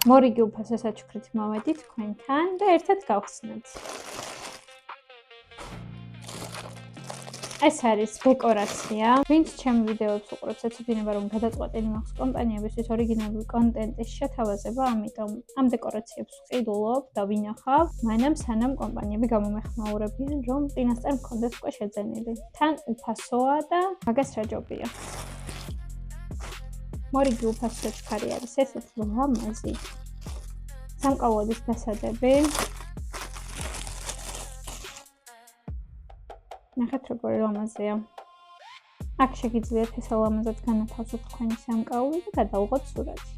მორიგი უფასო საჩუქრით მოვედით თქვენთან და ერთად გავხსნათ. ეს არის დეკორაცია. ვინც ჩემ ვიდეოებს უყურებს, ეცოდინება რომ გადაწყვეტილი მაქვს კომპანიებისთვის ორიგინალური კონტენტის შეთავაზება, ამიტომ ამ დეკორაციებს ვყიდულობ და ვინახავ, მანამ სანამ კომპანიები გამომეხმაურებიან, რომ წინასწარ მქონდეს უკვე შეძენილი. თან უფასოა და მაგას რა ჯობია. მორიგი უფასო საჩუქარი არის ესეთი ლამაზი. სამკაულების დასადები. ნახეთ როგორი ლამაზია. აქ შეგიძლიათ ეს ლამაზად განათავსოთ თქვენი სამკაული და გადაუღოთ სურათი.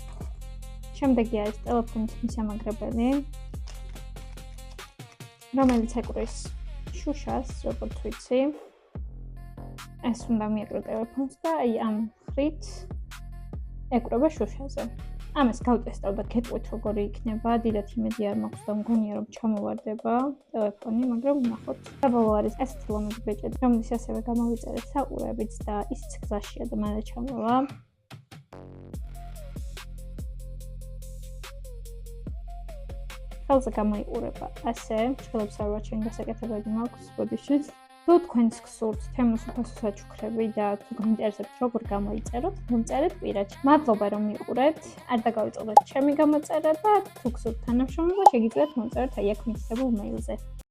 შემდეგი არის ტელეფონის მისამაგრებელი, რომელიც ეკვრეს შუშას, როგორც ვიცი. ეს უნდა მიეკრო ტელეფონს და აი ამ ხრით ეკვრება შუშაზე. ამას გავტესტავ და გეტყვით როგორი იქნება. დიდად იმედი არ მაქვს და მგონია რომ ჩამოვარდება ტელეფონი, მაგრამ ვნახოთ. საბოლოო არის ესეთი ლამაზი ბეჭედი, რომელიც ასევე გამოვიწერე საყურებიც და ისიც გზაშია და მალე ჩამოვა. ხელზე გამოიყურება ასე, ხელებს არ ვაჩვენ გასაკეთებელი მაქვს ბოდიშით. თუ თქვენს გსურთ თემის უფასო საჩუქრები და თუ გვინტერესებთ როგორ გამოიწეროთ, მომწერეთ პირადად. მადლობა რომ მიყურებთ. არ დაგავიწყდეთ ჩემი გამოწერა და თუ გსურთ თანამშრომლობა, შეგიძლიათ მომწეროთ აი აქ მითითებულ მეილზე.